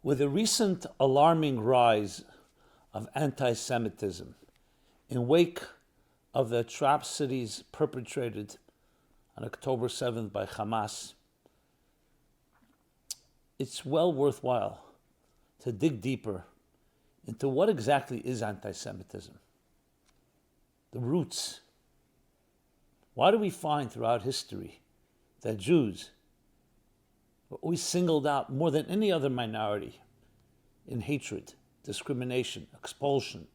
With the recent alarming rise of anti-Semitism in wake of the atrocities perpetrated on October 7th by Hamas, it's well worthwhile to dig deeper into what exactly is anti-Semitism, the roots. Why do we find throughout history that Jews were always singled out more than any other minority in hatred, discrimination, expulsion,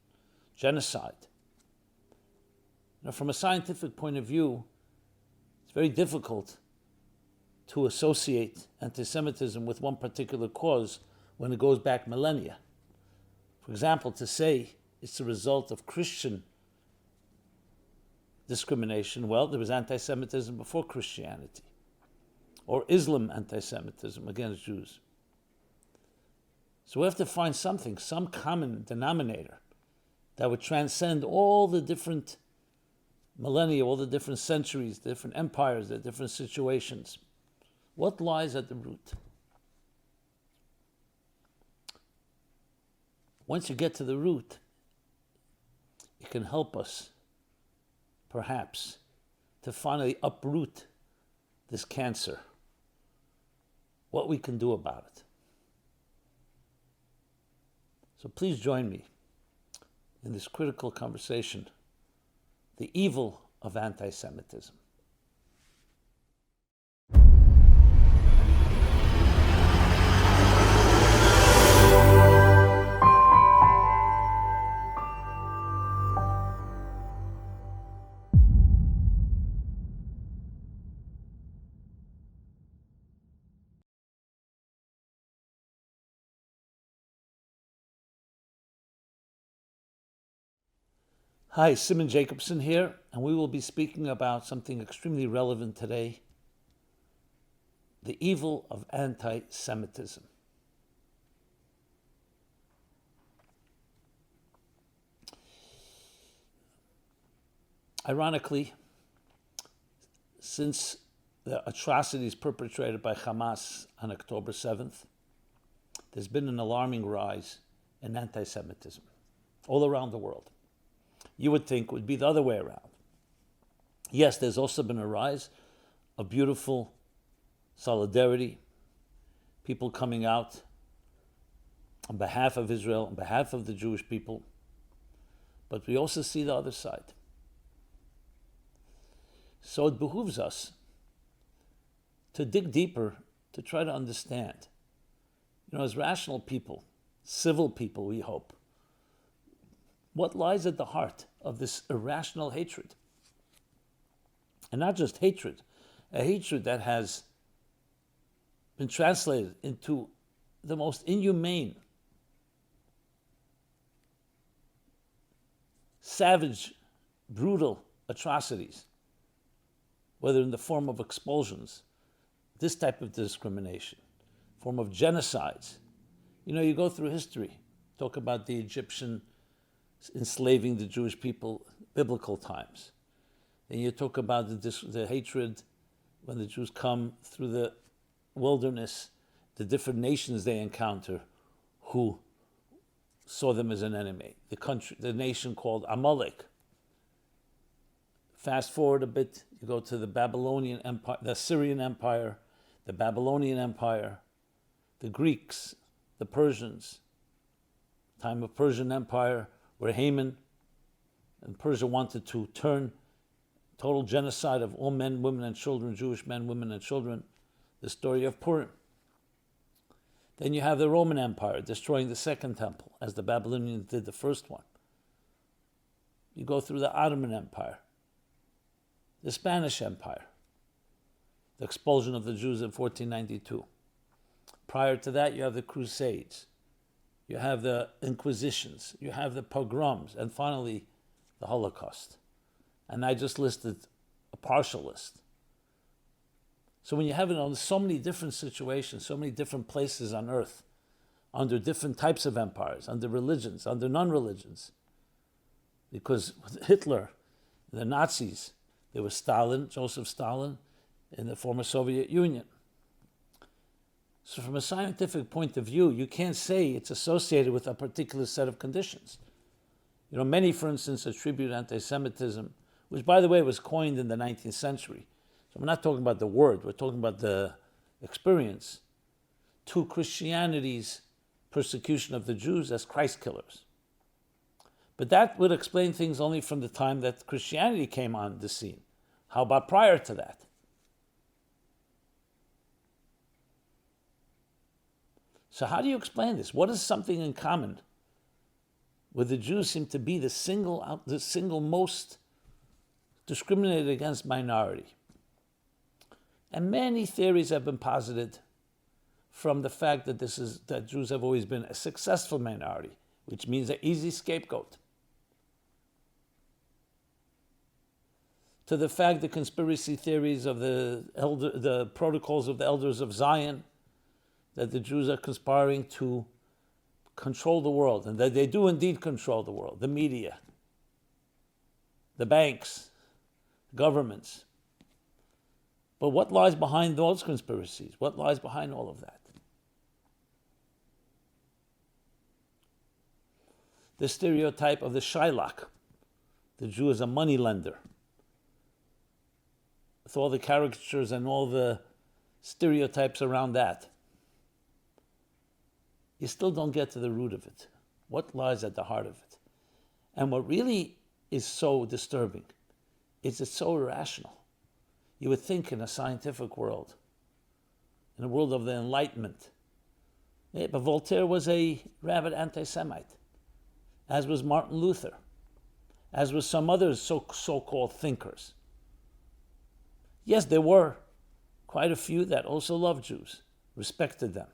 genocide? Now, from a scientific point of view, it's very difficult to associate anti-Semitism with one particular cause when it goes back millennia. For example, to say it's the result of Christian discrimination, well, there was anti-Semitism before Christianity, or Islam anti-Semitism against Jews. So we have to find something, some common denominator that would transcend all the different millennia, all the different centuries, the different empires, the different situations. What lies at the root? Once you get to the root, it can help us, perhaps, to finally uproot this cancer, what we can do about it. So please join me in this critical conversation, the evil of anti-Semitism. Hi, Simon Jacobson here, and we will be speaking about something extremely relevant today, the evil of anti-Semitism. Ironically, since the atrocities perpetrated by Hamas on October 7th, there's been an alarming rise in anti-Semitism all around the world. You would think it would be the other way around. Yes, there's also been a rise of beautiful solidarity, people coming out on behalf of Israel, on behalf of the Jewish people, but we also see the other side. So it behooves us to dig deeper, to try to understand. As rational people, civil people, we hope, what lies at the heart of this irrational hatred? And not just hatred, a hatred that has been translated into the most inhumane, savage, brutal atrocities, whether in the form of expulsions, this type of discrimination, form of genocides. You go through history, talk about the Egyptian enslaving the Jewish people, biblical times. Then you talk about the hatred when the Jews come through the wilderness, the different nations they encounter who saw them as an enemy. The nation called Amalek. Fast forward a bit, you go to the Babylonian Empire, the Assyrian Empire, the Babylonian Empire, the Greeks, the Persians, time of Persian Empire, where Haman and Persia wanted to turn total genocide of all men, women, and children, Jewish men, women, and children, the story of Purim. Then you have the Roman Empire destroying the Second Temple, as the Babylonians did the first one. You go through the Ottoman Empire, the Spanish Empire, the expulsion of the Jews in 1492. Prior to that, you have the Crusades. You have the Inquisitions, you have the pogroms, and finally, the Holocaust. And I just listed a partial list. So when you have it on so many different situations, so many different places on earth, under different types of empires, under religions, under non-religions, because with Hitler, the Nazis, there was Stalin, Joseph Stalin, in the former Soviet Union. So from a scientific point of view, you can't say it's associated with a particular set of conditions. Many, for instance, attribute anti-Semitism, which, by the way, was coined in the 19th century. So we're not talking about the word, we're talking about the experience, to Christianity's persecution of the Jews as Christ killers. But that would explain things only from the time that Christianity came on the scene. How about prior to that? So how do you explain this? What is something in common where the Jews seem to be the single most discriminated against minority? And many theories have been posited from the fact that Jews have always been a successful minority, which means an easy scapegoat, to the fact the conspiracy theories of the protocols of the elders of Zion, that the Jews are conspiring to control the world, and that they do indeed control the world, the media, the banks, governments. But what lies behind those conspiracies? What lies behind all of that? The stereotype of the Shylock, the Jew as a money lender, with all the caricatures and all the stereotypes around that. You still don't get to the root of it. What lies at the heart of it? And what really is so disturbing is it's so irrational. You would think in a scientific world, in a world of the Enlightenment, but Voltaire was a rabid anti-Semite, as was Martin Luther, as was some other so-called thinkers. Yes, there were quite a few that also loved Jews, respected them.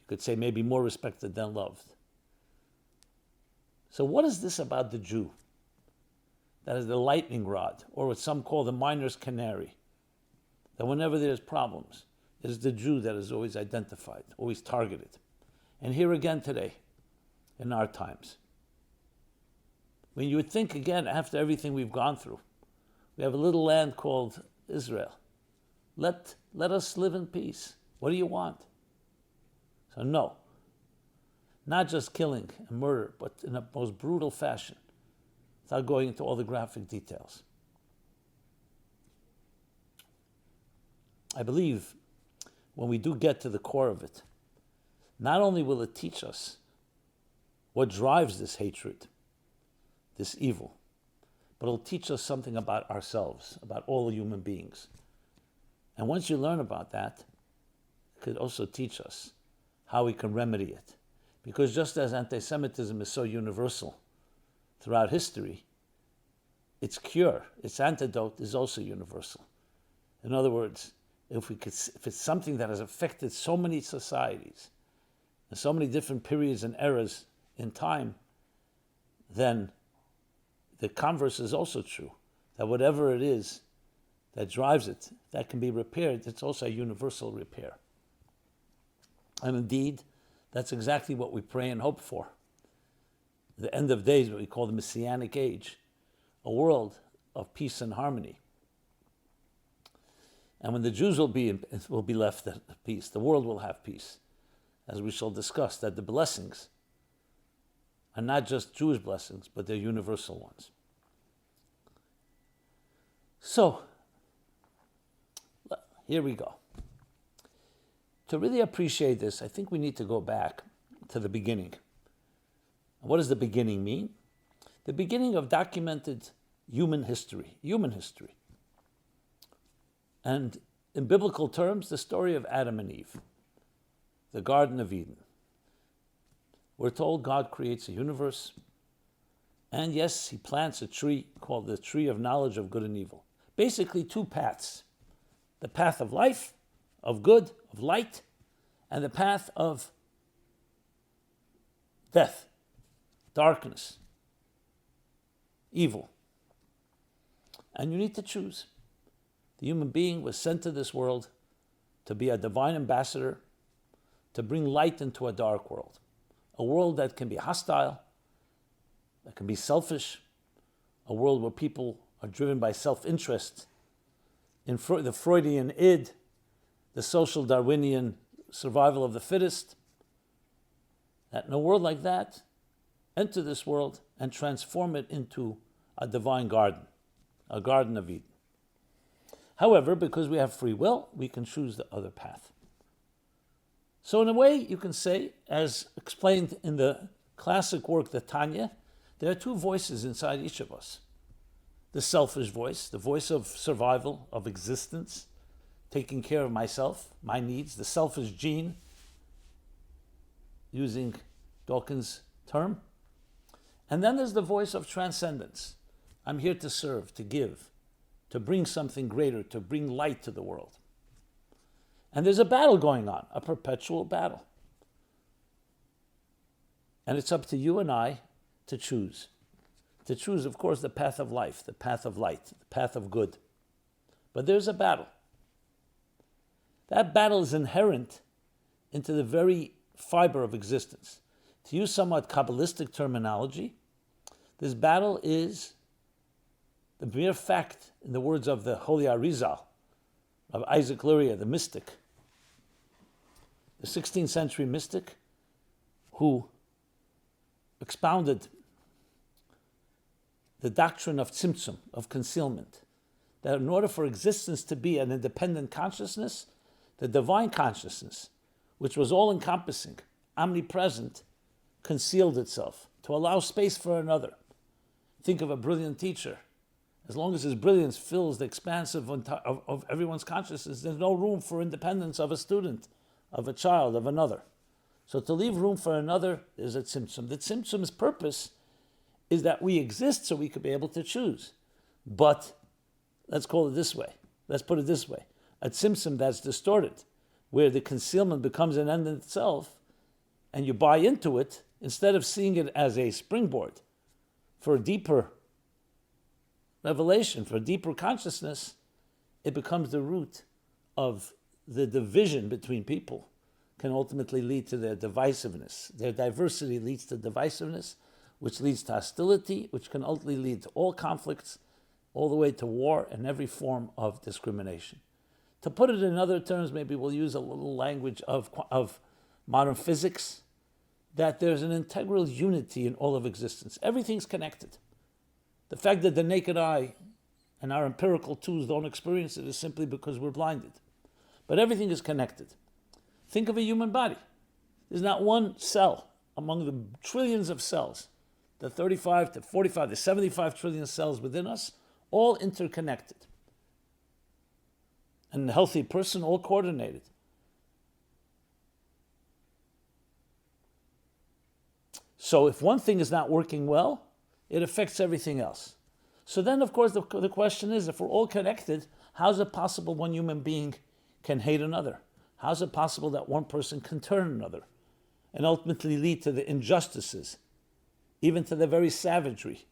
You could say maybe more respected than loved. So what is this about the Jew that is the lightning rod, or what some call the miner's canary, that whenever there's problems, it is the Jew that is always identified, always targeted? And here again today, in our times, when you would think again, after everything we've gone through, we have a little land called Israel. Let us live in peace. What do you want? So no, not just killing and murder, but in a most brutal fashion, without going into all the graphic details. I believe when we do get to the core of it, not only will it teach us what drives this hatred, this evil, but it'll teach us something about ourselves, about all human beings. And once you learn about that, it could also teach us how we can remedy it. Because just as anti-Semitism is so universal throughout history, its cure, its antidote is also universal. In other words, if it's something that has affected so many societies, and so many different periods and eras in time, then the converse is also true, that whatever it is that drives it, that can be repaired, it's also a universal repair. And indeed, that's exactly what we pray and hope for. The end of days, what we call the Messianic age, a world of peace and harmony. And when the Jews will be left at peace, the world will have peace, as we shall discuss, that the blessings are not just Jewish blessings, but they're universal ones. So, here we go. To really appreciate this, I think we need to go back to the beginning. What does the beginning mean? The beginning of documented human history. And in biblical terms, the story of Adam and Eve, the Garden of Eden. We're told God creates a universe, and yes, he plants a tree called the tree of knowledge of good and evil. Basically, two paths. The path of life, of good, of light, and the path of death, darkness, evil. And you need to choose. The human being was sent to this world to be a divine ambassador, to bring light into a dark world. A world that can be hostile, that can be selfish, a world where people are driven by self-interest, in the Freudian id, the social Darwinian survival of the fittest, that in a world like that, enter this world and transform it into a divine garden, a garden of Eden. However, because we have free will, we can choose the other path. So in a way, you can say, as explained in the classic work, the Tanya, there are two voices inside each of us. The selfish voice, the voice of survival, of existence, taking care of myself, my needs, the selfish gene, using Dawkins' term. And then there's the voice of transcendence. I'm here to serve, to give, to bring something greater, to bring light to the world. And there's a battle going on, a perpetual battle. And it's up to you and I to choose. To choose, of course, the path of life, the path of light, the path of good. But there's a battle. That battle is inherent into the very fiber of existence. To use somewhat Kabbalistic terminology, this battle is the mere fact, in the words of the Holy Arizal, of Isaac Luria, the mystic, the 16th century mystic, who expounded the doctrine of tzimtzum, of concealment, that in order for existence to be an independent consciousness, the divine consciousness, which was all-encompassing, omnipresent, concealed itself to allow space for another. Think of a brilliant teacher. As long as his brilliance fills the expanse of everyone's consciousness, there's no room for independence of a student, of a child, of another. So to leave room for another is a tzimtzum. The tzimtzum's purpose is that we exist so we could be able to choose. But let's call it this way. Let's put it this way. A tzimtzum that's distorted, where the concealment becomes an end in itself, and you buy into it, instead of seeing it as a springboard for a deeper revelation, for a deeper consciousness, it becomes the root of the division between people, can ultimately lead to their divisiveness. Their diversity leads to divisiveness, which leads to hostility, which can ultimately lead to all conflicts, all the way to war and every form of discrimination. To put it in other terms, maybe we'll use a little language of modern physics, that there's an integral unity in all of existence. Everything's connected. The fact that the naked eye and our empirical tools don't experience it is simply because we're blinded. But everything is connected. Think of a human body. There's not one cell among the trillions of cells, the 35 to 45 to 75 trillion cells within us, all interconnected. And a healthy person, all coordinated. So if one thing is not working well, it affects everything else. So then, of course, the question is, if we're all connected, how is it possible one human being can hate another? How is it possible that one person can turn another and ultimately lead to the injustices, even to the very savagery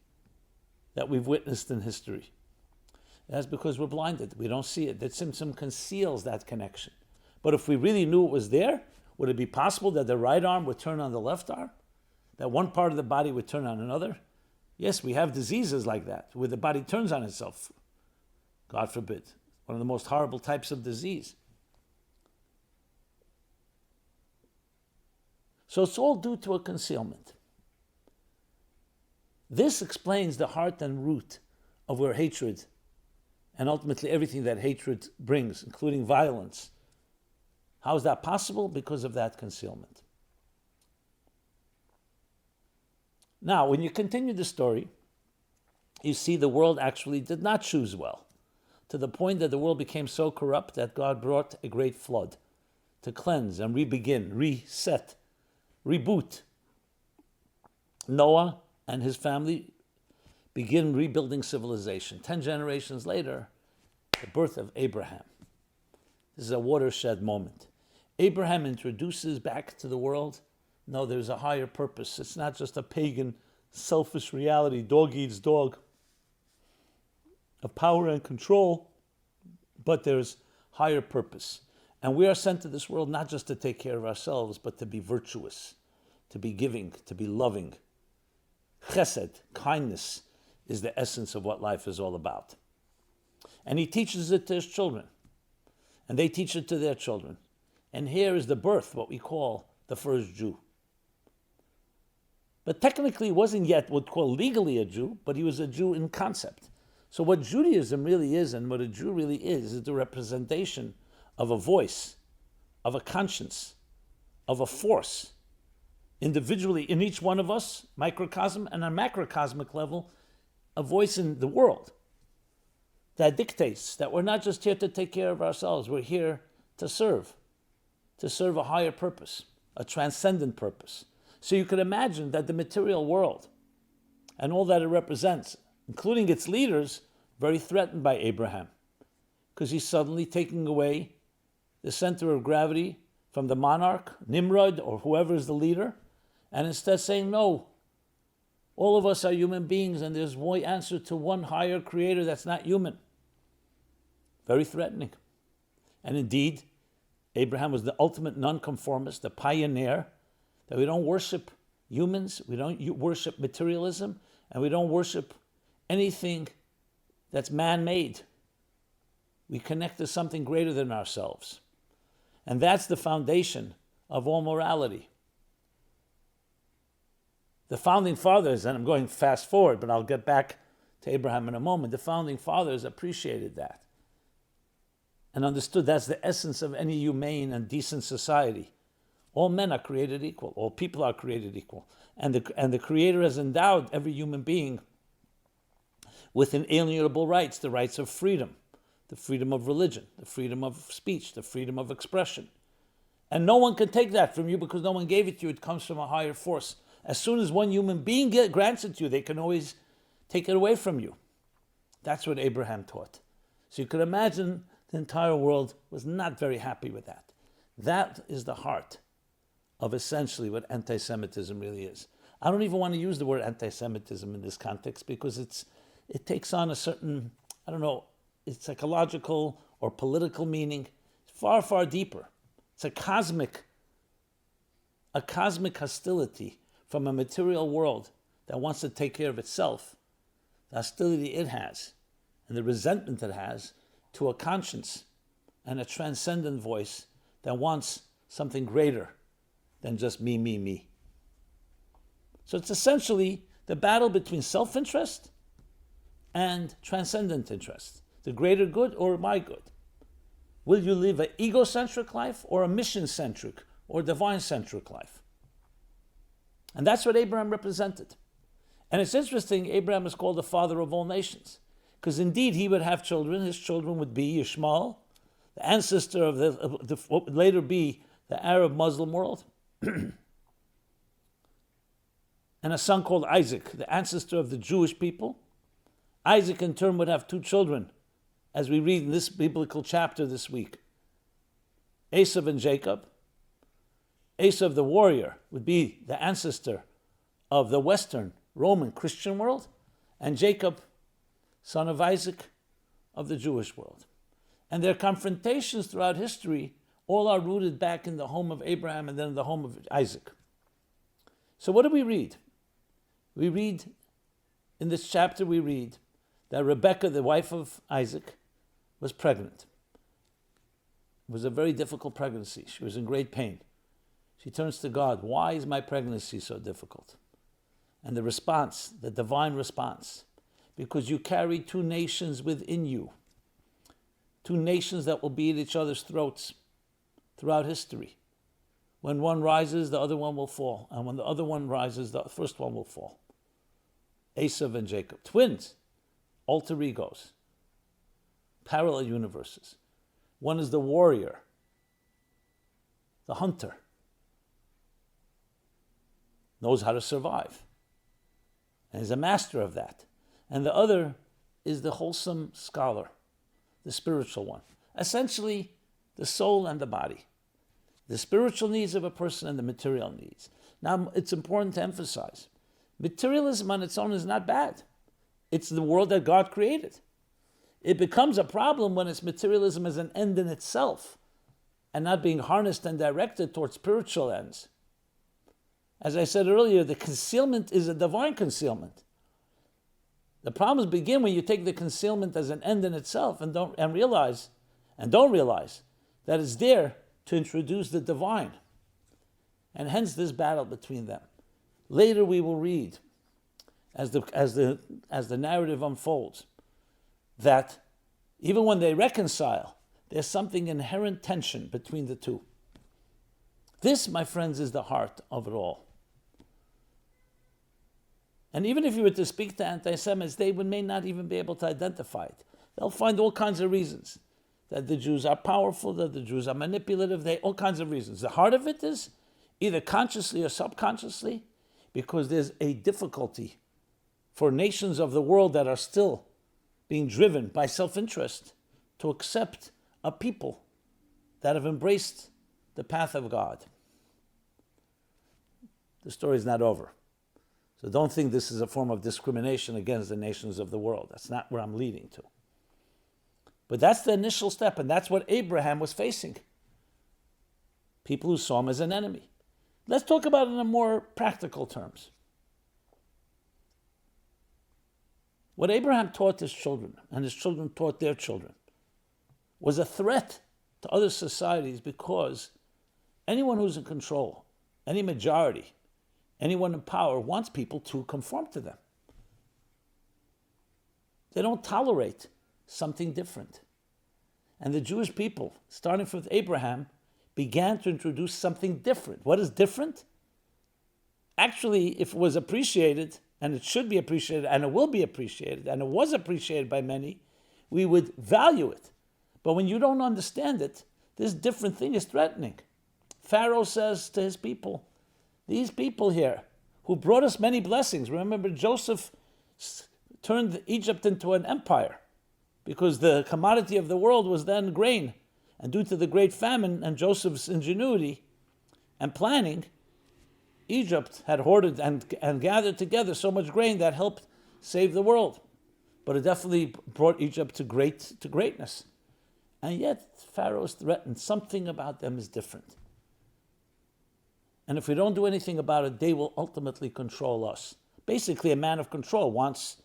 that we've witnessed in history? That's because we're blinded. We don't see it. The tzimtzum conceals that connection. But if we really knew it was there, would it be possible that the right arm would turn on the left arm? That one part of the body would turn on another? Yes, we have diseases like that, where the body turns on itself. God forbid. One of the most horrible types of disease. So it's all due to a concealment. This explains the heart and root of where hatred, and ultimately everything that hatred brings, including violence. How is that possible? Because of that concealment. Now, when you continue the story, you see the world actually did not choose well, to the point that the world became so corrupt that God brought a great flood to cleanse and re-begin, reset, reboot. Noah and his family begin rebuilding civilization. 10 generations later, the birth of Abraham. This is a watershed moment. Abraham introduces back to the world, no, there's a higher purpose. It's not just a pagan, selfish reality, dog eats dog, of power and control, but there's higher purpose. And we are sent to this world not just to take care of ourselves, but to be virtuous, to be giving, to be loving. Chesed, kindness, is the essence of what life is all about. And he teaches it to his children. And they teach it to their children. And here is the birth, what we call the first Jew. But technically he wasn't yet what we call legally a Jew, but he was a Jew in concept. So what Judaism really is, and what a Jew really is the representation of a voice, of a conscience, of a force, individually in each one of us, microcosm, and on a macrocosmic level, a voice in the world that dictates that we're not just here to take care of ourselves, we're here to serve a higher purpose, a transcendent purpose. So you could imagine that the material world and all that it represents, including its leaders, very threatened by Abraham, because he's suddenly taking away the center of gravity from the monarch, Nimrod, or whoever is the leader, and instead saying, no, all of us are human beings and there's one answer to one higher creator that's not human. Very threatening. And indeed, Abraham was the ultimate nonconformist, the pioneer, that we don't worship humans, we don't worship materialism, and we don't worship anything that's man-made. We connect to something greater than ourselves. And that's the foundation of all morality. The founding fathers, and I'm going fast forward, but I'll get back to Abraham in a moment, the founding fathers appreciated that and understood that's the essence of any humane and decent society. All men are created equal. All people are created equal. And the Creator has endowed every human being with inalienable rights, the rights of freedom, the freedom of religion, the freedom of speech, the freedom of expression. And no one can take that from you because no one gave it to you. It comes from a higher force. As soon as one human being grants it to you, they can always take it away from you. That's what Abraham taught. So you could imagine the entire world was not very happy with that. That is the heart of essentially what anti-Semitism really is. I don't even want to use the word anti-Semitism in this context because it takes on a certain, it's psychological or political meaning. It's far, far deeper. It's a cosmic hostility from a material world that wants to take care of itself, the hostility it has, and the resentment it has to a conscience and a transcendent voice that wants something greater than just me, me, me. So it's essentially the battle between self-interest and transcendent interest, the greater good or my good. Will you live an egocentric life or a mission-centric or divine-centric life? And that's what Abraham represented. And it's interesting, Abraham is called the father of all nations, because indeed he would have children. His children would be Ishmael, the ancestor of what would later be the Arab Muslim world, and a son called Isaac, the ancestor of the Jewish people. Isaac in turn would have two children, as we read in this biblical chapter this week, Esau and Jacob. Esau the warrior would be the ancestor of the Western Roman Christian world, and Jacob, son of Isaac, of the Jewish world. And their confrontations throughout history all are rooted back in the home of Abraham and then in the home of Isaac. So what do we read? We read, in this chapter we read that Rebekah, the wife of Isaac, was pregnant. It was a very difficult pregnancy. She was in great pain. She turns to God, why is my pregnancy so difficult? And the response, the divine response, because you carry two nations within you, two nations that will be at each other's throats throughout history. When one rises, the other one will fall. And when the other one rises, the first one will fall. Esau and Jacob, twins, alter egos, parallel universes. One is the warrior, the hunter, knows how to survive, and is a master of that. And the other is the wholesome scholar, the spiritual one. Essentially, the soul and the body. The spiritual needs of a person and the material needs. Now, it's important to emphasize, materialism on its own is not bad. It's the world that God created. It becomes a problem when it's materialism as an end in itself and not being harnessed and directed towards spiritual ends. As I said earlier, the concealment is a divine concealment. The problems begin when you take the concealment as an end in itself and don't realize that it's there to introduce the divine. And hence this battle between them. Later we will read, as the narrative unfolds, that even when they reconcile, there's something inherent tension between the two. This, my friends, is the heart of it all. And even if you were to speak to anti-Semites, they may not even be able to identify it. They'll find all kinds of reasons. That the Jews are powerful, that the Jews are manipulative, all kinds of reasons. The heart of it is, either consciously or subconsciously, because there's a difficulty for nations of the world that are still being driven by self-interest to accept a people that have embraced the path of God. The story is not over. So don't think this is a form of discrimination against the nations of the world. That's not where I'm leading to. But that's the initial step, and that's what Abraham was facing. People who saw him as an enemy. Let's talk about it in more practical terms. What Abraham taught his children, and his children taught their children, was a threat to other societies, because anyone who's in control, any majority, anyone in power wants people to conform to them. They don't tolerate something different. And the Jewish people, starting with Abraham, began to introduce something different. What is different? Actually, if it was appreciated, and it should be appreciated, and it will be appreciated, and it was appreciated by many, we would value it. But when you don't understand it, this different thing is threatening. Pharaoh says to his people, these people here who brought us many blessings, remember Joseph turned Egypt into an empire because the commodity of the world was then grain. And due to the great famine and Joseph's ingenuity and planning, Egypt had hoarded and gathered together so much grain that helped save the world. But it definitely brought Egypt to greatness. And yet Pharaoh is threatened. Something about them is different. And if we don't do anything about it, they will ultimately control us. Basically, a man of control wants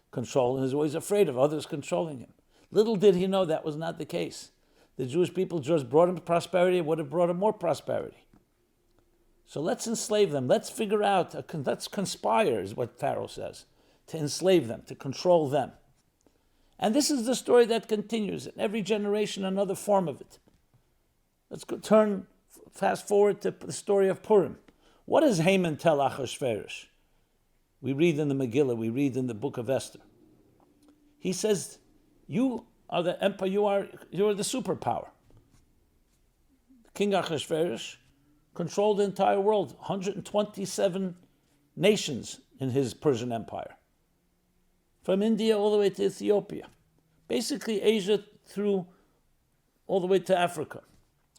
control and is always afraid of others controlling him. Little did he know that was not the case. The Jewish people just brought him prosperity, it would have brought him more prosperity. So let's enslave them. Let's figure out, let's conspire, is what Pharaoh says, to enslave them, to control them. And this is the story that continues. In every generation, another form of it. Let's fast forward to the story of Purim. What does Haman tell Achashverosh? We read in the Megillah, we read in the book of Esther. He says, you are the empire, you are the superpower. King Achashverosh controlled the entire world, 127 nations in his Persian Empire. From India all the way to Ethiopia. Basically Asia through all the way to Africa,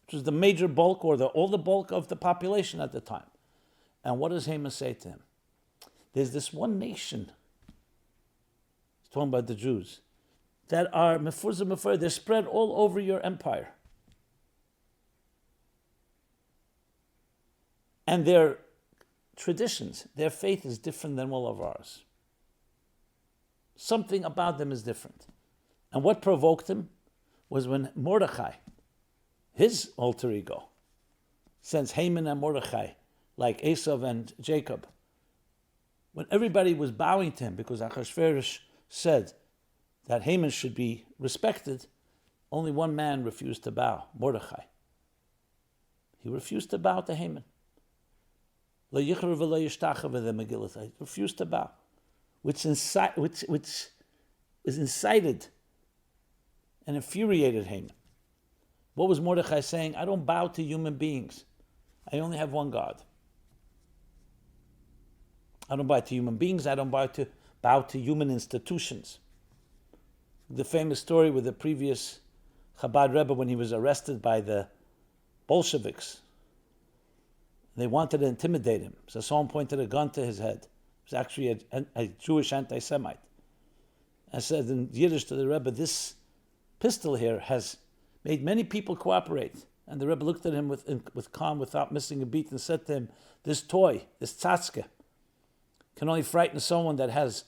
which was the major bulk or all the bulk of the population at the time. And what does Haman say to him? There's this one nation, he's talking about the Jews, that are mefuzah, they're spread all over your empire. And their traditions, their faith is different than all of ours. Something about them is different. And what provoked him was when Mordechai, his alter ego, since Haman and Mordechai, like Esau and Jacob, when everybody was bowing to him because Achashverosh said that Haman should be respected, only one man refused to bow, Mordechai. He refused to bow to Haman. He refused to bow, which incited and infuriated Haman. What was Mordechai saying? I don't bow to human beings. I only have one God. I don't bow to human beings. I don't bow to human institutions. The famous story with the previous Chabad Rebbe when he was arrested by the Bolsheviks. They wanted to intimidate him. So someone pointed a gun to his head. It was actually a Jewish anti-Semite. I said in Yiddish to the Rebbe, this pistol here has made many people cooperate. And the Rebbe looked at him with calm, without missing a beat, and said to him, this toy, this tzatske, can only frighten someone that has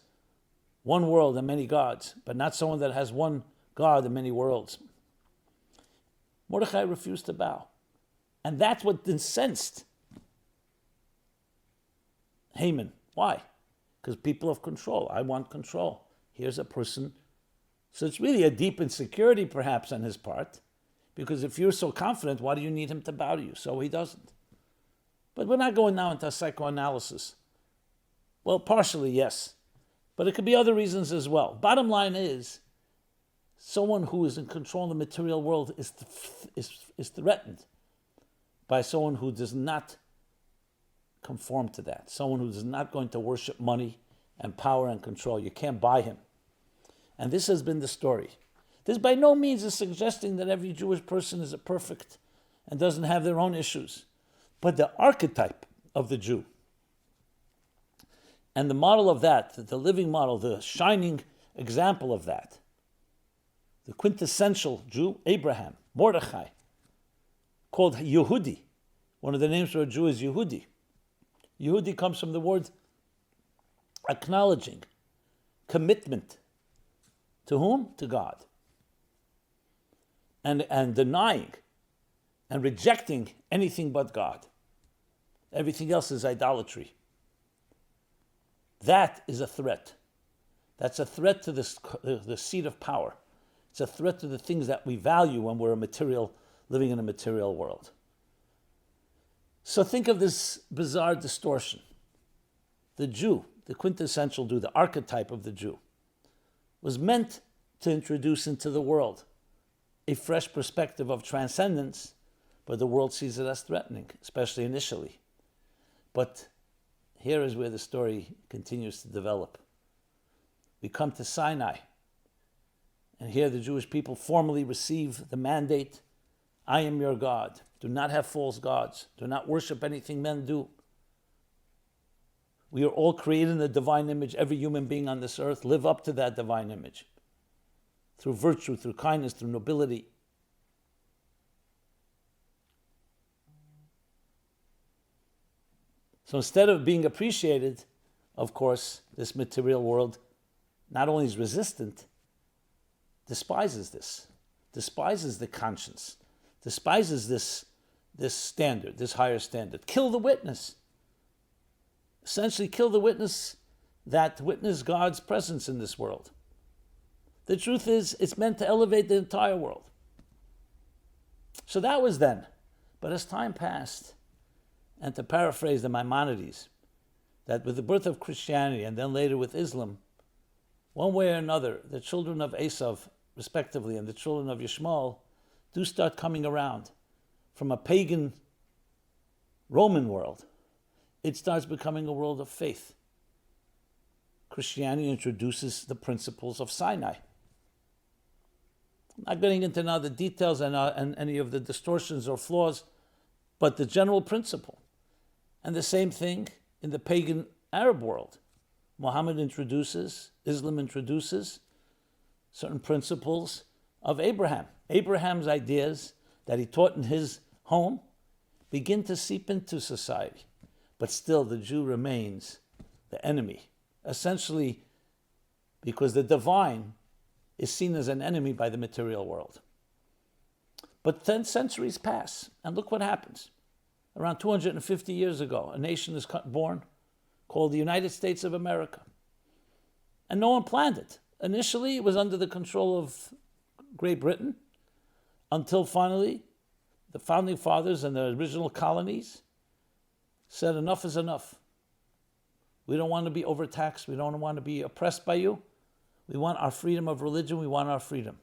one world and many gods, but not someone that has one God and many worlds. Mordechai refused to bow. And that's what incensed Haman. Why? Because people have control. I want control. Here's a person. So it's really a deep insecurity perhaps on his part, because if you're so confident, why do you need him to bow to you? So he doesn't. But we're not going now into psychoanalysis. Well, partially, yes. But it could be other reasons as well. Bottom line is, someone who is in control of the material world is threatened by someone who does not conform to that. Someone who is not going to worship money and power and control. You can't buy him. And this has been the story. This by no means is suggesting that every Jewish person is a perfect and doesn't have their own issues. But the archetype of the Jew and the model of that, the living model, the shining example of that, the quintessential Jew, Abraham, Mordechai, called Yehudi. One of the names for a Jew is Yehudi. Yehudi comes from the word acknowledging, commitment. To whom? To God. And denying and rejecting anything but God. Everything else is idolatry. That is a threat. That's a threat to the seat of power. It's a threat to the things that we value when we're living in a material world. So think of this bizarre distortion. The Jew, the quintessential Jew, the archetype of the Jew, was meant to introduce into the world a fresh perspective of transcendence, but the world sees it as threatening, especially initially. But here is where the story continues to develop. We come to Sinai, and here the Jewish people formally receive the mandate, I am your God. Do not have false gods. Do not worship anything men do. We are all created in the divine image. Every human being on this earth, live up to that divine image. Through virtue, through kindness, through nobility. So instead of being appreciated, of course, this material world not only is resistant, despises this, despises the conscience, despises this standard, this higher standard. Kill the witness. Essentially kill the witness that witnessed God's presence in this world. The truth is, it's meant to elevate the entire world. So that was then. But as time passed, and to paraphrase the Maimonides, that with the birth of Christianity and then later with Islam, one way or another, the children of Esav, respectively, and the children of Yishmael do start coming around from a pagan Roman world. It starts becoming a world of faith. Christianity introduces the principles of Sinai. I'm not getting into now the details and any of the distortions or flaws, but the general principle. And the same thing in the pagan Arab world. Muhammad introduces, Islam introduces certain principles of Abraham. Abraham's ideas that he taught in his home begin to seep into society. But still, the Jew remains the enemy, essentially because the divine is seen as an enemy by the material world. But 10 centuries pass, and look what happens. Around 250 years ago, a nation is born called the United States of America. And no one planned it. Initially, it was under the control of Great Britain, until finally, the founding fathers and the original colonies said enough is enough. We don't want to be overtaxed. We don't want to be oppressed by you. We want our freedom of religion. We want our freedom.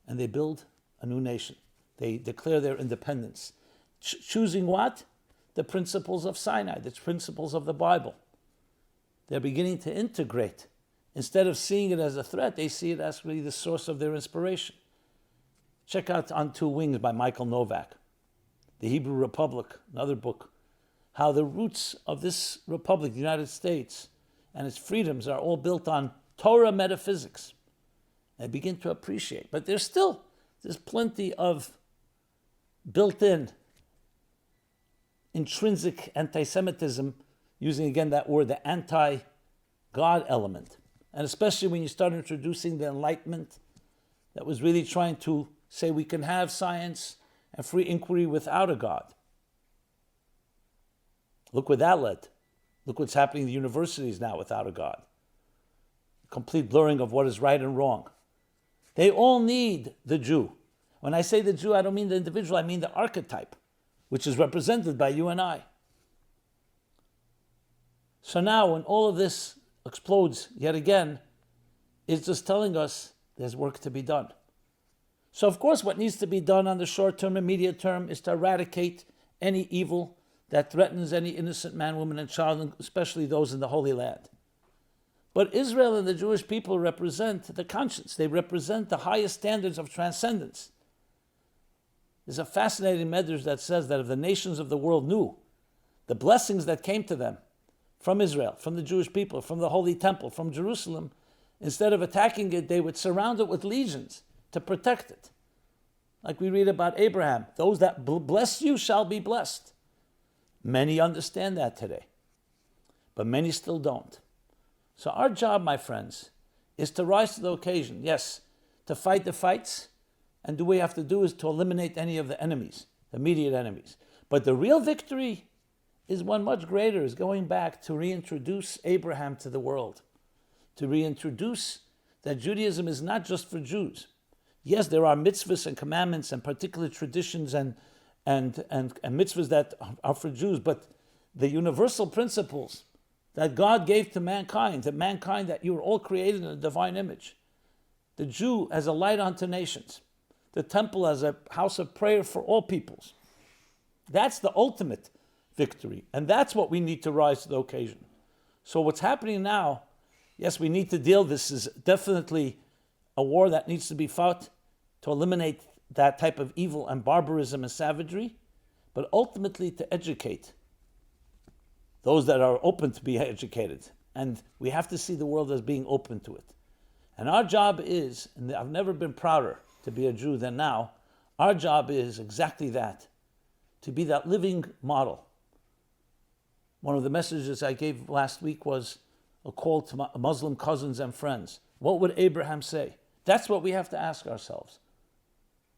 And they build a new nation. They declare their independence. Choosing what? The principles of Sinai, the principles of the Bible. They're beginning to integrate. Instead of seeing it as a threat, they see it as really the source of their inspiration. Check out On Two Wings by Michael Novak. The Hebrew Republic, another book. How the roots of this republic, the United States, and its freedoms are all built on Torah metaphysics. They begin to appreciate. But there's plenty of built-in, intrinsic anti-Semitism, using again that word, the anti-God element. And especially when you start introducing the Enlightenment that was really trying to say we can have science and free inquiry without a God. Look where that led. Look what's happening in the universities now without a God. Complete blurring of what is right and wrong. They all need the Jew. When I say the Jew, I don't mean the individual, I mean the archetype, which is represented by you and I. So now when all of this explodes yet again, it's just telling us there's work to be done. So of course what needs to be done on the short term and immediate term is to eradicate any evil that threatens any innocent man, woman, and child, especially those in the Holy Land. But Israel and the Jewish people represent the conscience. They represent the highest standards of transcendence. There's a fascinating medrash that says that if the nations of the world knew the blessings that came to them from Israel, from the Jewish people, from the Holy Temple, from Jerusalem, instead of attacking it, they would surround it with legions to protect it. Like we read about Abraham, those that bless you shall be blessed. Many understand that today, but many still don't. So our job, my friends, is to rise to the occasion. Yes, to fight the fights, and do what we have to do is to eliminate any of the enemies, the immediate enemies. But the real victory is one much greater, is going back to reintroduce Abraham to the world, to reintroduce that Judaism is not just for Jews. Yes, there are mitzvahs and commandments and particular traditions and mitzvahs that are for Jews, but the universal principles that God gave to mankind that you were all created in a divine image. The Jew as a light unto nations. The temple as a house of prayer for all peoples. That's the ultimate victory. And that's what we need to rise to the occasion. So what's happening now, yes, we need to deal, this is definitely a war that needs to be fought to eliminate that type of evil and barbarism and savagery, but ultimately to educate those that are open to be educated. And we have to see the world as being open to it. And our job is, and I've never been prouder to be a Jew than now, our job is exactly that, to be that living model. One of the messages I gave last week was a call to my Muslim cousins and friends. What would Abraham say? That's what we have to ask ourselves.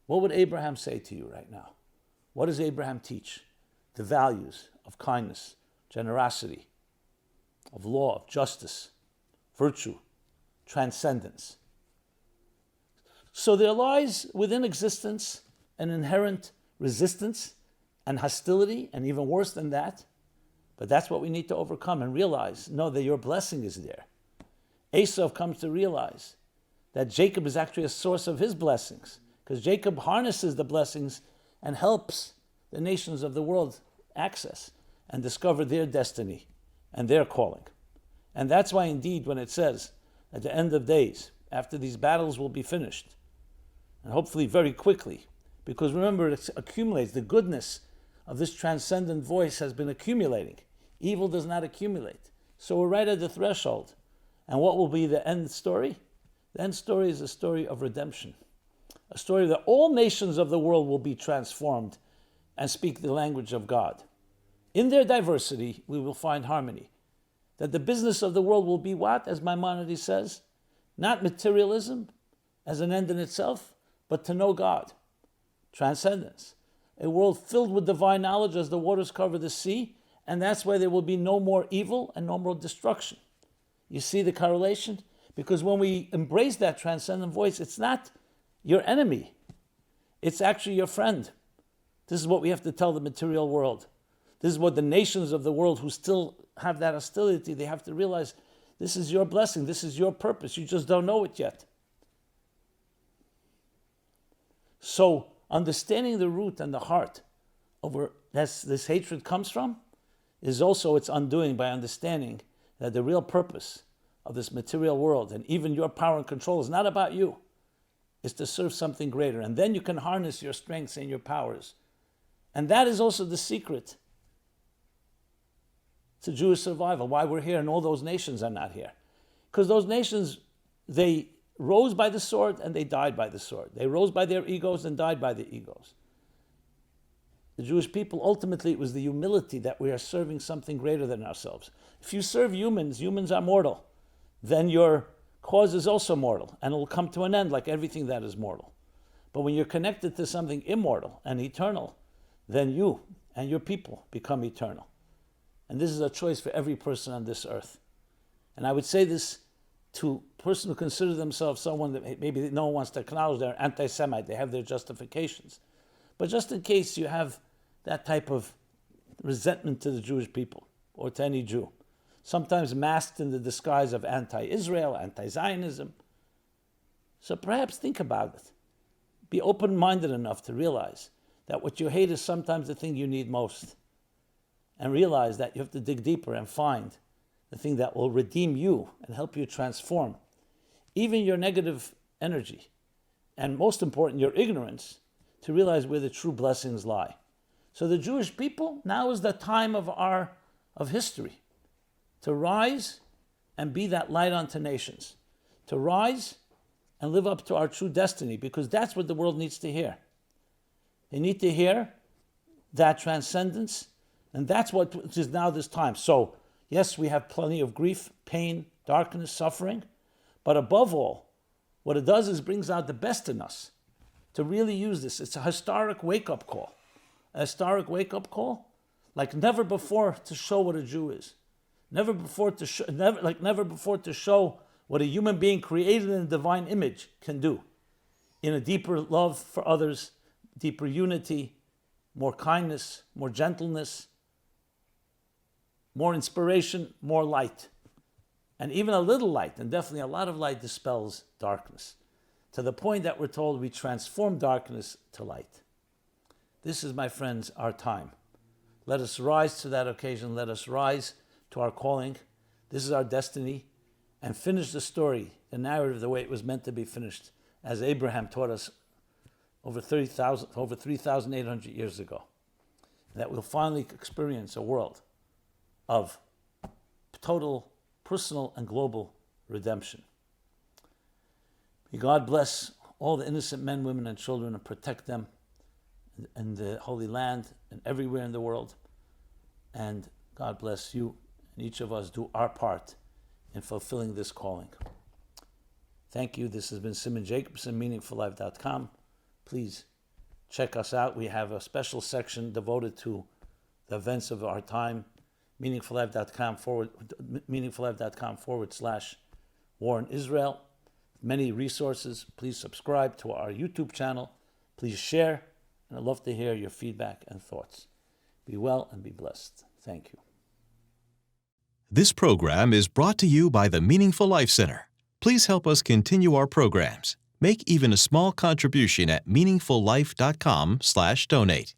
What would Abraham say to you right now? What does Abraham teach? The values of kindness, generosity, of law, of justice, virtue, transcendence. So there lies within existence an inherent resistance and hostility, and even worse than that. But that's what we need to overcome and realize, know that your blessing is there. Esau comes to realize that Jacob is actually a source of his blessings, because Jacob harnesses the blessings and helps the nations of the world access and discover their destiny and their calling. And that's why indeed when it says at the end of days, after these battles will be finished, and hopefully very quickly, because remember it accumulates, the goodness of this transcendent voice has been accumulating. Evil does not accumulate. So we're right at the threshold. And what will be the end story? The end story is a story of redemption. A story that all nations of the world will be transformed and speak the language of God. In their diversity, we will find harmony. That the business of the world will be what, as Maimonides says? Not materialism as an end in itself, but to know God. Transcendence. A world filled with divine knowledge as the waters cover the sea, and that's why there will be no more evil and no more destruction. You see the correlation? Because when we embrace that transcendent voice, it's not your enemy. It's actually your friend. This is what we have to tell the material world. This is what the nations of the world who still have that hostility, they have to realize this is your blessing, this is your purpose. You just don't know it yet. So understanding the root and the heart of where this hatred comes from is also its undoing by understanding that the real purpose of this material world and even your power and control is not about you. It's to serve something greater. And then you can harness your strengths and your powers. And that is also the secret to Jewish survival, why we're here and all those nations are not here. Because those nations, they rose by the sword and they died by the sword. They rose by their egos and died by the egos. The Jewish people, ultimately, it was the humility that we are serving something greater than ourselves. If you serve humans, humans are mortal, then your cause is also mortal, and it will come to an end like everything that is mortal. But when you're connected to something immortal and eternal, then you and your people become eternal. And this is a choice for every person on this earth. And I would say this to a person who considers themselves someone that maybe no one wants to acknowledge they're anti-Semite, they have their justifications. But just in case you have that type of resentment to the Jewish people or to any Jew, sometimes masked in the disguise of anti-Israel, anti-Zionism. So perhaps think about it. Be open-minded enough to realize that what you hate is sometimes the thing you need most. And realize that you have to dig deeper and find the thing that will redeem you and help you transform even your negative energy. And most important, your ignorance, to realize where the true blessings lie. So the Jewish people, now is the time of history to rise and be that light unto nations, to rise and live up to our true destiny, because that's what the world needs to hear. They need to hear that transcendence, and that's what is now this time. So, yes, we have plenty of grief, pain, darkness, suffering, but above all, what it does is brings out the best in us to really use this. It's a historic wake-up call. A historic wake-up call like never before to show what a Jew is. Never before to show what a human being created in a divine image can do. In a deeper love for others, deeper unity, more kindness, more gentleness, more inspiration, more light. And even a little light, and definitely a lot of light, dispels darkness. To the point that we're told we transform darkness to light. This is, my friends, our time. Let us rise to that occasion. Let us rise to our calling. This is our destiny. And finish the story, the narrative, the way it was meant to be finished, as Abraham taught us over 3,800 years ago. That we'll finally experience a world of total, personal, and global redemption. May God bless all the innocent men, women, and children and protect them in the Holy Land and everywhere in the world. And God bless you and each of us do our part in fulfilling this calling. Thank you. This has been Simon Jacobson, meaningfullife.com. Please check us out. We have a special section devoted to the events of our time, meaningfullife.com/war in Israel. Many resources. Please subscribe to our YouTube channel. Please share. And I'd love to hear your feedback and thoughts. Be well and be blessed. Thank you. This program is brought to you by the Meaningful Life Center. Please help us continue our programs. Make even a small contribution at meaningfullife.com/donate.